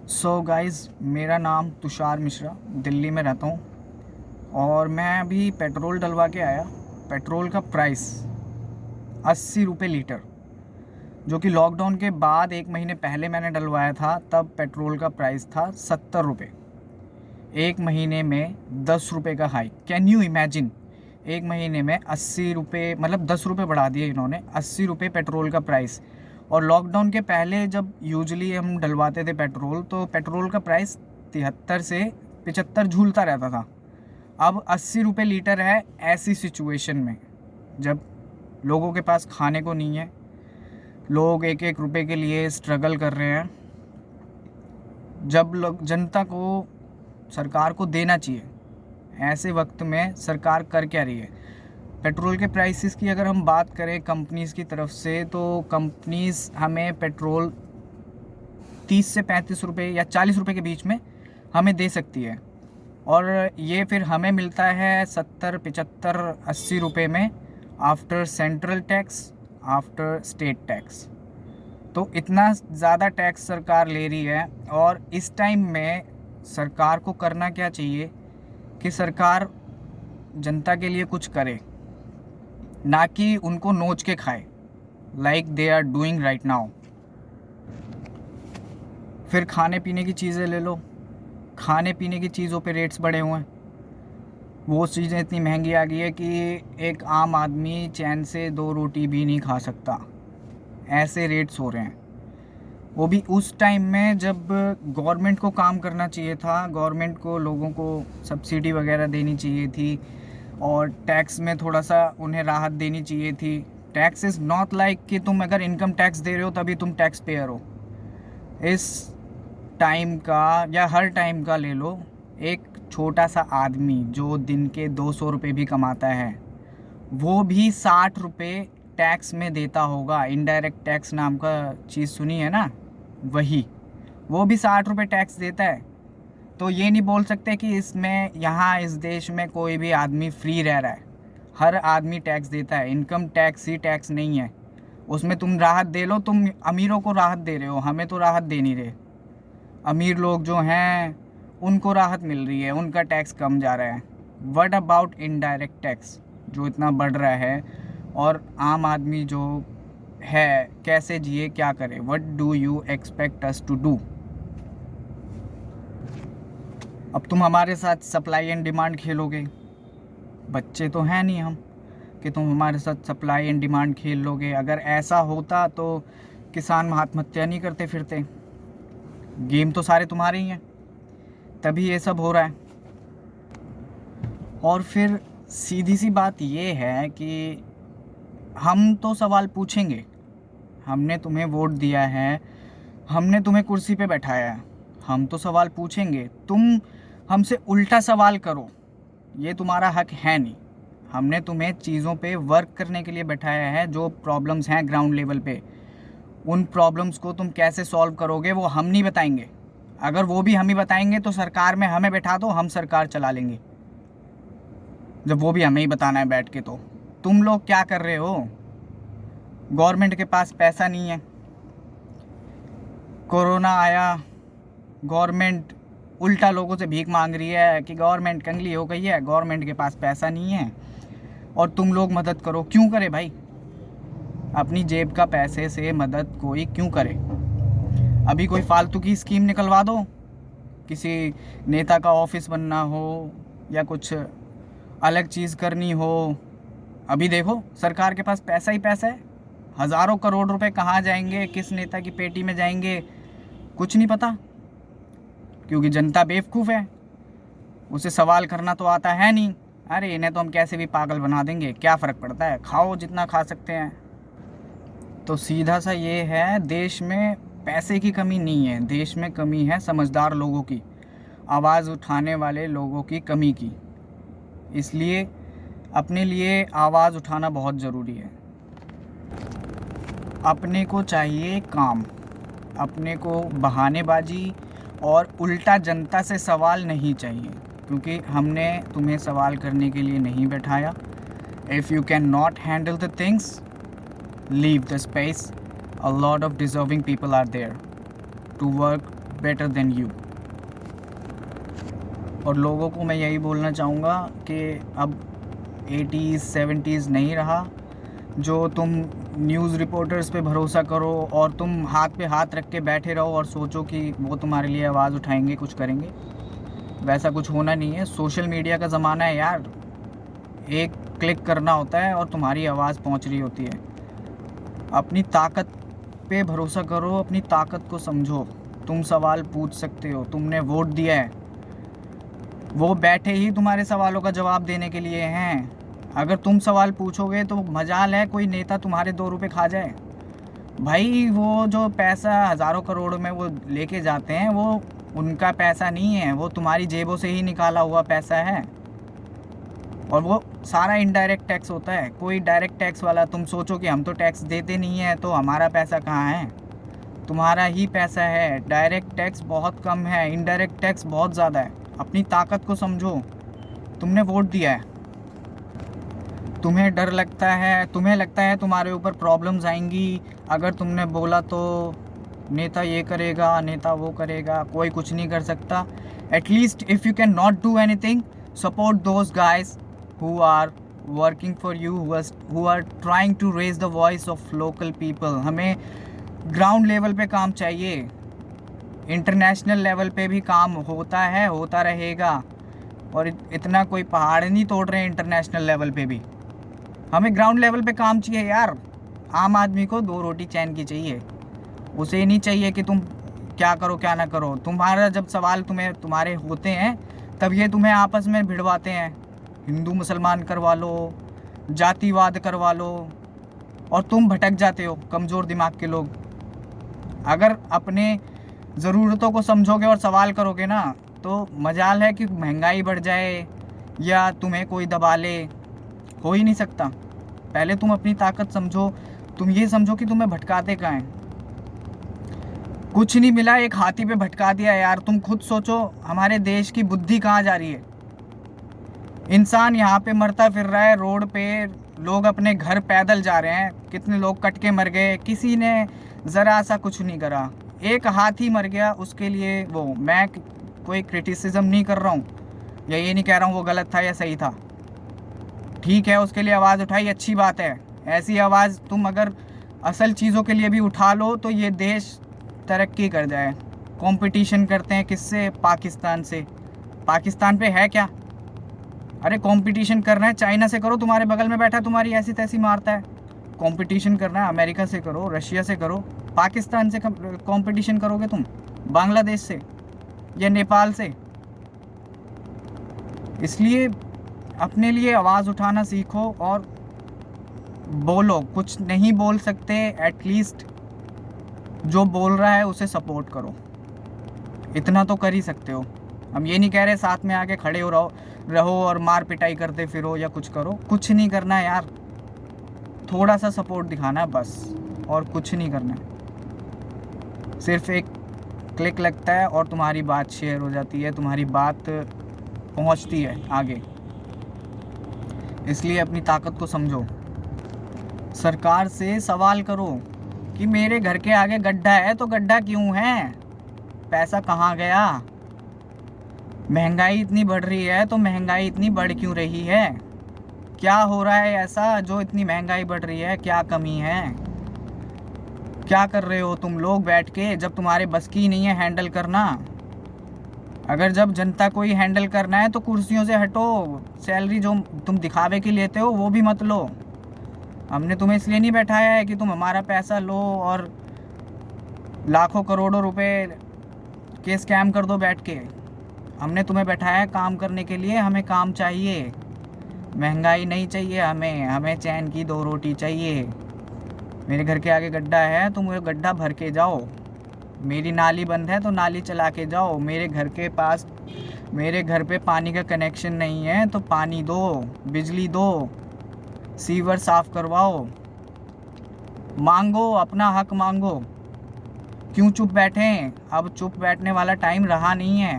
So guys, मेरा नाम तुषार मिश्रा, दिल्ली में रहता हूँ और मैं अभी पेट्रोल डलवा के आया। पेट्रोल का प्राइस 80 रुपये लीटर, जो कि लॉकडाउन के बाद 1 महीने पहले मैंने डलवाया था, तब पेट्रोल का प्राइस था 70 रुपये। 1 महीने में 10 रुपये का हाइक। Can you imagine? 1 महीने में 80 रुपये, मतलब 10 रुपये बढ़ा दिए इन्होंने। 80 रुपये पेट्रोल का प्राइस। और लॉकडाउन के पहले जब यूजुअली हम डलवाते थे पेट्रोल, तो पेट्रोल का प्राइस 73 से 75 झूलता रहता था। अब 80 रुपये लीटर है। ऐसी सिचुएशन में जब लोगों के पास खाने को नहीं है, लोग एक एक रुपये के लिए स्ट्रगल कर रहे हैं, जब लोग जनता को, सरकार को देना चाहिए, ऐसे वक्त में सरकार कर क्या रही है? पेट्रोल के प्राइसेस की अगर हम बात करें कंपनीज़ की तरफ से, तो कंपनीज़ हमें पेट्रोल 30 से 35 रुपये या 40 रुपये के बीच में हमें दे सकती है, और ये फिर हमें मिलता है 70, 75, 80 रुपये में, after central tax, after state tax. तो इतना ज़्यादा टैक्स सरकार ले रही है। और इस टाइम में सरकार को करना क्या चाहिए कि सरकार जनता के लिए कुछ करे, ना कि उनको नोच के खाए, like they are doing right now. फिर खाने पीने की चीज़ें ले लो, खाने पीने की चीज़ों पे रेट्स बढ़े हुए हैं। वो चीज़ें इतनी महंगी आ गई है कि एक आम आदमी चैन से 2 रोटी भी नहीं खा सकता, ऐसे रेट्स हो रहे हैं। वो भी उस टाइम में जब गवर्नमेंट को काम करना चाहिए था, गवर्नमेंट को लोगों को सब्सिडी वगैरह देनी चाहिए थी, और टैक्स में थोड़ा सा उन्हें राहत देनी चाहिए थी। टैक्स इज़ नॉट लाइक कि तुम अगर इनकम टैक्स दे रहे हो तभी तुम टैक्स पेयर हो। इस टाइम का या हर टाइम का ले लो, एक छोटा सा आदमी जो दिन के 200 रुपये भी कमाता है, वो भी 60 रुपये टैक्स में देता होगा। इनडायरेक्ट टैक्स नाम का चीज़ सुनी है ना, वही। वो भी 60 रुपये टैक्स देता है। तो ये नहीं बोल सकते कि इसमें, यहाँ इस देश में कोई भी आदमी फ्री रह रहा है। हर आदमी टैक्स देता है। इनकम टैक्स ही टैक्स नहीं है, उसमें तुम राहत दे लो। तुम अमीरों को राहत दे रहे हो, हमें तो राहत दे नहीं रहे। अमीर लोग जो हैं उनको राहत मिल रही है, उनका टैक्स कम जा रहा है। व्हाट अबाउट इनडायरेक्ट टैक्स जो इतना बढ़ रहा है, और आम आदमी जो है कैसे जिए, क्या करे? What do you expect us to do? अब तुम हमारे साथ सप्लाई एंड डिमांड खेलोगे? बच्चे तो हैं नहीं हम कि तुम हमारे साथ सप्लाई एंड डिमांड खेल लोगे। अगर ऐसा होता तो किसान आत्महत्या नहीं करते फिरते। गेम तो सारे तुम्हारे ही हैं, तभी ये सब हो रहा है। और फिर सीधी सी बात ये है कि हम तो सवाल पूछेंगे। हमने तुम्हें वोट दिया है, हमने तुम्हें कुर्सी पे बैठाया है, हम तो सवाल पूछेंगे। तुम हमसे उल्टा सवाल करो, ये तुम्हारा हक है नहीं। हमने तुम्हें चीज़ों पे वर्क करने के लिए बैठाया है। जो प्रॉब्लम्स हैं ग्राउंड लेवल पे, उन प्रॉब्लम्स को तुम कैसे सॉल्व करोगे वो हम नहीं बताएंगे। अगर वो भी हम ही बताएंगे तो सरकार में हमें बैठा दो, हम सरकार चला लेंगे। जब वो भी हमें ही बताना है बैठ के, तो तुम लोग क्या कर रहे हो? गवर्नमेंट के पास पैसा नहीं है, कोरोना आया, गवर्नमेंट उल्टा लोगों से भीख मांग रही है कि गवर्नमेंट कंगली हो गई है, गवर्नमेंट के पास पैसा नहीं है, और तुम लोग मदद करो। क्यों करे भाई? अपनी जेब का पैसे से मदद कोई क्यों करे? अभी कोई फालतू की स्कीम निकलवा दो, किसी नेता का ऑफिस बनना हो या कुछ अलग चीज़ करनी हो। अभी देखो सरकार के पास पैसा ही पैसा है। हज़ारों करोड़ रुपए कहाँ जाएंगे, किस नेता की पेटी में जाएंगे, कुछ नहीं पता, क्योंकि जनता बेवकूफ़ है। उसे सवाल करना तो आता है नहीं। अरे इन्हें तो हम कैसे भी पागल बना देंगे, क्या फ़र्क पड़ता है, खाओ जितना खा सकते हैं। तो सीधा सा ये है, देश में पैसे की कमी नहीं है, देश में कमी है समझदार लोगों की, आवाज़ उठाने वाले लोगों की कमी की। इसलिए अपने लिए आवाज़ उठाना बहुत ज़रूरी है। अपने को चाहिए काम, अपने को बहानेबाजी और उल्टा जनता से सवाल नहीं चाहिए, क्योंकि हमने तुम्हें सवाल करने के लिए नहीं बैठाया। If you can not handle the things, leave the space. A lot of deserving people are there to work better than you. और लोगों को मैं यही बोलना चाहूँगा कि अब 80s 70s नहीं रहा, जो तुम न्यूज़ रिपोर्टर्स पे भरोसा करो और तुम हाथ पे हाथ रख के बैठे रहो और सोचो कि वो तुम्हारे लिए आवाज़ उठाएंगे, कुछ करेंगे। वैसा कुछ होना नहीं है। सोशल मीडिया का ज़माना है यार, एक क्लिक करना होता है और तुम्हारी आवाज़ पहुंच रही होती है। अपनी ताकत पे भरोसा करो, अपनी ताकत को समझो। तुम सवाल पूछ सकते हो, तुमने वोट दिया है, वो बैठे ही तुम्हारे सवालों का जवाब देने के लिए हैं। अगर तुम सवाल पूछोगे तो मजाल है कोई नेता तुम्हारे 2 रुपये खा जाए। भाई वो जो पैसा हज़ारों करोड़ में वो लेके जाते हैं, वो उनका पैसा नहीं है, वो तुम्हारी जेबों से ही निकाला हुआ पैसा है। और वो सारा इनडायरेक्ट टैक्स होता है, कोई डायरेक्ट टैक्स वाला। तुम सोचो कि हम तो टैक्स देते नहीं हैं तो हमारा पैसा कहाँ है? तुम्हारा ही पैसा है। डायरेक्ट टैक्स बहुत कम है, इनडायरेक्ट टैक्स बहुत ज़्यादा है। अपनी ताकत को समझो। तुमने वोट दिया है, तुम्हें डर लगता है, तुम्हें लगता है तुम्हारे ऊपर प्रॉब्लम्स आएंगी अगर तुमने बोला तो नेता ये करेगा, नेता वो करेगा। कोई कुछ नहीं कर सकता। At least if you can not do anything, support those guys who are working for you, who are trying to raise the voice of local people। हमें ग्राउंड लेवल पे काम चाहिए। इंटरनेशनल लेवल पे भी काम होता है, होता रहेगा। और इतना कोई पहाड़ नहीं तोड़ रहे हैं इंटरनेशनल लेवल पे भी। हमें ग्राउंड लेवल पे काम चाहिए यार। आम आदमी को 2 रोटी चैन की चाहिए। उसे नहीं चाहिए कि तुम क्या करो क्या ना करो। तुम्हारा जब सवाल तुम्हारे होते हैं तब ये तुम्हें आपस में भिड़वाते हैं। हिंदू मुसलमान करवा लो, जातिवाद करवा लो, और तुम भटक जाते हो, कमज़ोर दिमाग के लोग। अगर अपने ज़रूरतों को समझोगे और सवाल करोगे ना, तो मजाल है कि महंगाई बढ़ जाए या तुम्हें कोई दबा ले। हो ही नहीं सकता। पहले तुम अपनी ताकत समझो। तुम ये समझो कि तुम्हें भटकाते कहाँ हैं। कुछ नहीं मिला, एक हाथी पे भटका दिया यार। तुम खुद सोचो हमारे देश की बुद्धि कहाँ जा रही है। इंसान यहाँ पे मरता फिर रहा है रोड पे, लोग अपने घर पैदल जा रहे हैं। कितने लोग कट के मर गए, किसी ने ज़रा सा कुछ नहीं करा। एक हाथी मर गया, उसके लिए वो मैं कोई क्रिटिसिज्म नहीं कर रहा हूँ या ये नहीं कह रहा हूँ वो गलत था या सही था। ठीक है, उसके लिए आवाज़ उठाई, अच्छी बात है। ऐसी आवाज़ तुम अगर असल चीज़ों के लिए भी उठा लो तो ये देश तरक्की कर जाए। कंपटीशन करते हैं किससे? पाकिस्तान से। पाकिस्तान पे है क्या? अरे कंपटीशन करना है चाइना से करो, तुम्हारे बगल में बैठा तुम्हारी ऐसी तैसी मारता है। कंपटीशन करना है अमेरिका से करो, रशिया से करो। पाकिस्तान से कंपटीशन करोगे तुम? बांग्लादेश से या नेपाल से? इसलिए अपने लिए आवाज़ उठाना सीखो और बोलो। कुछ नहीं बोल सकते, एटलीस्ट जो बोल रहा है उसे सपोर्ट करो। इतना तो कर ही सकते हो। हम ये नहीं कह रहे साथ में आके खड़े हो रहो और मार पिटाई करते फिरो या कुछ करो। कुछ नहीं करना है यार, थोड़ा सा सपोर्ट दिखाना है बस, और कुछ नहीं करना है। सिर्फ एक क्लिक लगता है और तुम्हारी बात शेयर हो जाती है, तुम्हारी बात पहुंचती है आगे। इसलिए अपनी ताकत को समझो। सरकार से सवाल करो कि मेरे घर के आगे गड्ढा है तो गड्ढा क्यों है, पैसा कहाँ गया? महंगाई इतनी बढ़ रही है तो महंगाई इतनी बढ़ क्यों रही है? क्या हो रहा है ऐसा जो इतनी महंगाई बढ़ रही है? क्या कमी है? क्या कर रहे हो तुम लोग बैठ के, जब तुम्हारे बस की नहीं है हैंडल करना? अगर जब जनता को ही हैंडल करना है तो कुर्सियों से हटो। सैलरी जो तुम दिखावे के लेते हो वो भी मत लो। हमने तुम्हें इसलिए नहीं बैठाया है कि तुम हमारा पैसा लो और लाखों करोड़ों रुपए के स्कैम कर दो बैठ के। हमने तुम्हें बैठाया है काम करने के लिए। हमें काम चाहिए, महंगाई नहीं चाहिए। हमें चैन की 2 रोटी चाहिए। मेरे घर के आगे गड्ढा है, तुम वो गड्ढा भर के जाओ। मेरी नाली बंद है तो नाली चला के जाओ। मेरे घर पे पानी का कनेक्शन नहीं है तो पानी दो, बिजली दो, सीवर साफ करवाओ। मांगो, अपना हक मांगो। क्यों चुप बैठें? अब चुप बैठने वाला टाइम रहा नहीं है।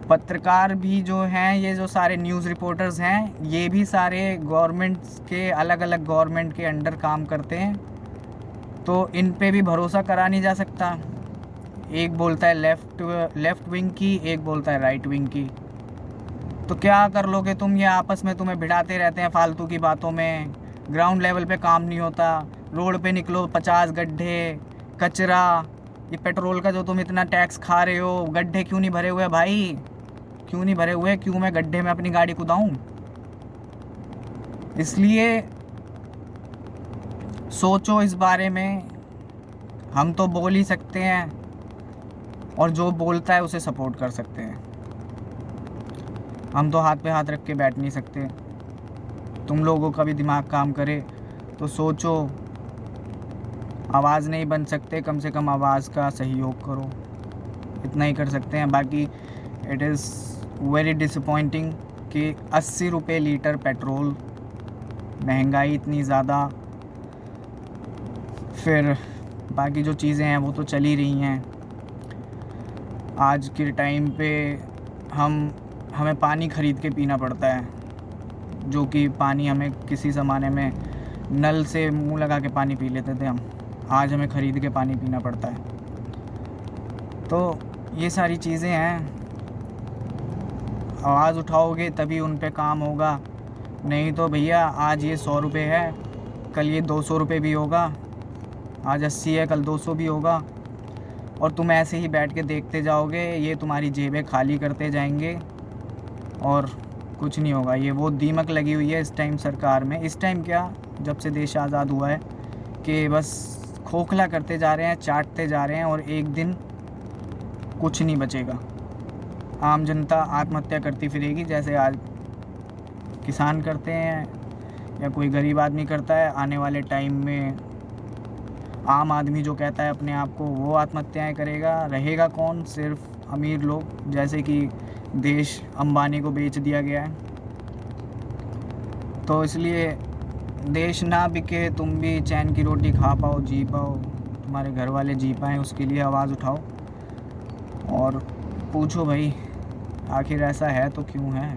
पत्रकार भी जो हैं, ये जो सारे न्यूज़ रिपोर्टर्स हैं, ये भी सारे गवर्नमेंट्स के, अलग अलग गवर्नमेंट के अंडर काम करते हैं। तो इन पे भी भरोसा करा नहीं जा सकता। एक बोलता है लेफ़्ट विंग की, एक बोलता है राइट विंग की। तो क्या कर लोगे तुम? ये आपस में तुम्हें भिड़ाते रहते हैं फालतू की बातों में। ग्राउंड लेवल पे काम नहीं होता। रोड पे निकलो 50 गड्ढे, कचरा। ये पेट्रोल का जो तुम इतना टैक्स खा रहे हो, गड्ढे क्यों नहीं भरे हुए भाई? क्यों नहीं भरे हुए? क्यों मैं गड्ढे में अपनी गाड़ी कुदाऊं? इसलिए सोचो इस बारे में। हम तो बोल ही सकते हैं, और जो बोलता है उसे सपोर्ट कर सकते हैं। हम तो हाथ पे हाथ रख के बैठ नहीं सकते। तुम लोगों का भी दिमाग काम करे तो सोचो। आवाज़ नहीं बन सकते, कम से कम आवाज़ का सहयोग करो। इतना ही कर सकते हैं। बाकी इट इज़ वेरी डिसअपॉइंटिंग कि 80 रुपये लीटर पेट्रोल, महंगाई इतनी ज़्यादा। फिर बाकी जो चीज़ें हैं वो तो चल ही रही हैं। आज के टाइम पे हमें पानी ख़रीद के पीना पड़ता है, जो कि पानी हमें किसी ज़माने में नल से मुंह लगा के पानी पी लेते थे हम। आज हमें ख़रीद के पानी पीना पड़ता है। तो ये सारी चीज़ें हैं। आवाज़ उठाओगे तभी उन पे काम होगा। नहीं तो भैया आज ये 100 रुपये है, कल ये 200 रुपये भी होगा। आज 80 है, कल 200 भी होगा। और तुम ऐसे ही बैठ के देखते जाओगे, ये तुम्हारी जेबें खाली करते जाएंगे और कुछ नहीं होगा। ये वो दीमक लगी हुई है इस टाइम सरकार में। इस टाइम क्या, जब से देश आज़ाद हुआ है, कि बस खोखला करते जा रहे हैं, चाटते जा रहे हैं, और एक दिन कुछ नहीं बचेगा। आम जनता आत्महत्या करती फिरेगी, जैसे आज किसान करते हैं या कोई गरीब आदमी करता है। आने वाले टाइम में आम आदमी जो कहता है अपने आप को, वो आत्महत्याएं करेगा। रहेगा कौन? सिर्फ अमीर लोग, जैसे कि देश अंबानी को बेच दिया गया है। तो इसलिए देश ना बिके, तुम भी चैन की रोटी खा पाओ, जी पाओ, तुम्हारे घर वाले जी पाएँ, उसके लिए आवाज़ उठाओ और पूछो भाई, आखिर ऐसा है तो क्यों है।